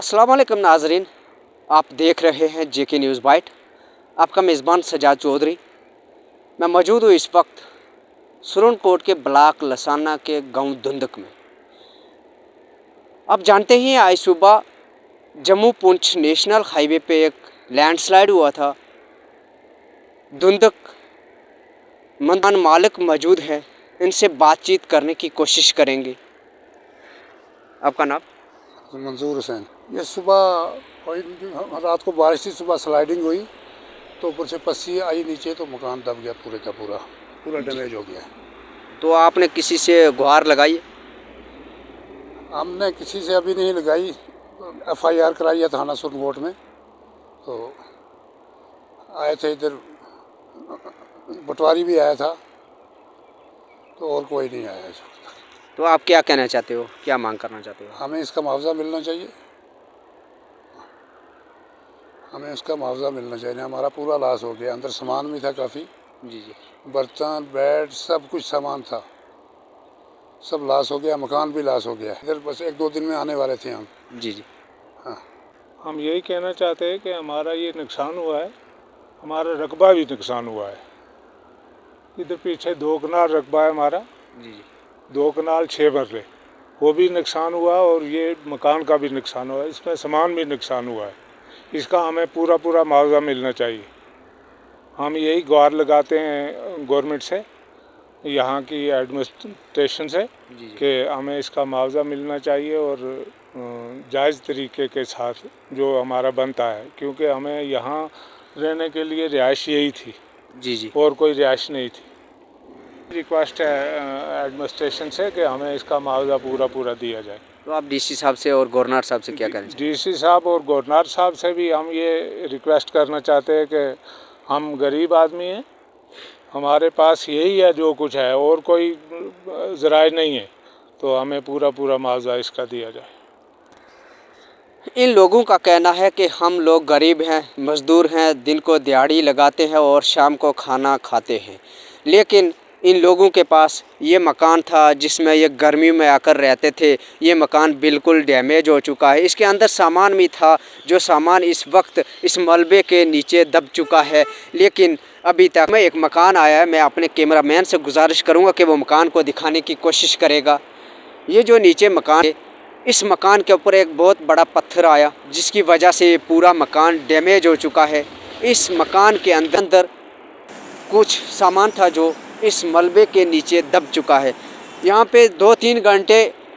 अस्सलाम वालेकुम नाजरीन, आप देख रहे हैं जेके न्यूज़ बाइट। आपका मेज़बान सजाद चौधरी। मैं मौजूद हूँ इस वक्त सुरनकोट के ब्लॉक लसाना के गांव धुंदक में। आप जानते ही हैं आज सुबह जम्मू पुंछ नेशनल हाईवे पे एक लैंडस्लाइड हुआ था। धुंदक मकान मालिक मौजूद हैं, इनसे बातचीत करने की कोशिश करेंगे। आपका नाम? मंजूर हुसैन। ये सुबह रात को बारिश थी, सुबह स्लाइडिंग हुई तो ऊपर से पस्सी आई नीचे तो मकान दब गया, पूरे का पूरा डैमेज हो गया। तो आपने किसी से गुहार लगाई? हमने किसी से अभी नहीं लगाई, FIR कराई है थाना सुरनकोट में। तो आए थे इधर, पटवारी भी आया था, तो और कोई नहीं आया। तो आप क्या कहना चाहते हो, क्या मांग करना चाहते हो? हमें इसका मुआवजा मिलना चाहिए, हमें इसका मुआवजा मिलना चाहिए। हमारा पूरा लॉस हो गया, अंदर सामान भी था काफ़ी, जी, बर्तन बेड सब कुछ सामान था, सब लॉस हो गया, मकान भी लॉस हो गया। इधर बस 1-2 दिन में आने वाले थे हम। जी। हाँ, हम यही कहना चाहते हैं कि हमारा ये नुकसान हुआ है, हमारा रकबा भी नुकसान हुआ है। इधर पीछे 2 कनाल रकबा है हमारा। जी। 2 कनाल 6 मरले, वो भी नुकसान हुआ और ये मकान का भी नुकसान हुआ है, इसमें सामान भी नुकसान हुआ है। इसका हमें पूरा मुआवजा मिलना चाहिए। हम यही गुहार लगाते हैं गवर्नमेंट से, यहाँ की एडमिनिस्ट्रेशन से, कि हमें इसका मुआवजा मिलना चाहिए और जायज़ तरीके के साथ जो हमारा बनता है, क्योंकि हमें यहाँ रहने के लिए रिहाइश यही थी। जी। और कोई रिहाइश नहीं थी। रिक्वेस्ट है एडमिनिस्ट्रेशन से कि हमें इसका मुआवजा पूरा दिया जाए। तो आप DC साहब से और गवर्नर साहब से क्या करें? DC साहब और गवर्नर साहब से भी हम ये रिक्वेस्ट करना चाहते हैं कि हम गरीब आदमी हैं, हमारे पास यही है जो कुछ है, और कोई ज़राए नहीं है, तो हमें पूरा मुआवजा इसका दिया जाए। इन लोगों का कहना है कि हम लोग गरीब हैं, मज़दूर हैं, दिन को दिहाड़ी लगाते हैं और शाम को खाना खाते हैं, लेकिन इन लोगों के पास ये मकान था जिसमें ये गर्मी में आकर रहते थे। ये मकान बिल्कुल डैमेज हो चुका है। इसके अंदर सामान भी था, जो सामान इस वक्त इस मलबे के नीचे दब चुका है। लेकिन अभी तक में एक मकान आया है, मैं अपने कैमरामैन से गुजारिश करूँगा कि वो मकान को दिखाने की कोशिश करेगा। ये जो नीचे मकान है, इस मकान के ऊपर एक बहुत बड़ा पत्थर आया, जिसकी वजह से ये पूरा मकान डैमेज हो चुका है। इस मकान के अंदर कुछ सामान था जो इस मलबे के नीचे दब चुका है। यहाँ पे 2-3 घंटे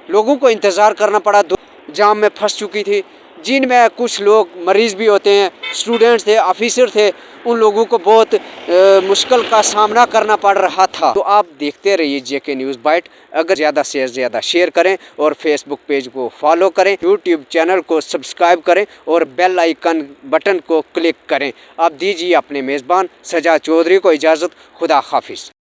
लोगों को इंतज़ार करना पड़ा। जाम में फंस चुकी थी, जिनमें कुछ लोग मरीज़ भी होते हैं, स्टूडेंट्स थे, ऑफिसर थे। उन लोगों को बहुत मुश्किल का सामना करना पड़ रहा था। तो आप देखते रहिए जेके न्यूज़ बाइट। अगर ज़्यादा से ज़्यादा शेयर करें और फेसबुक पेज को फॉलो करें, यूट्यूब चैनल को सब्सक्राइब करें और बेल आइकन बटन को क्लिक करें। आप दीजिए अपने मेज़बान सजाद चौधरी को इजाज़त। खुदा हाफिज़।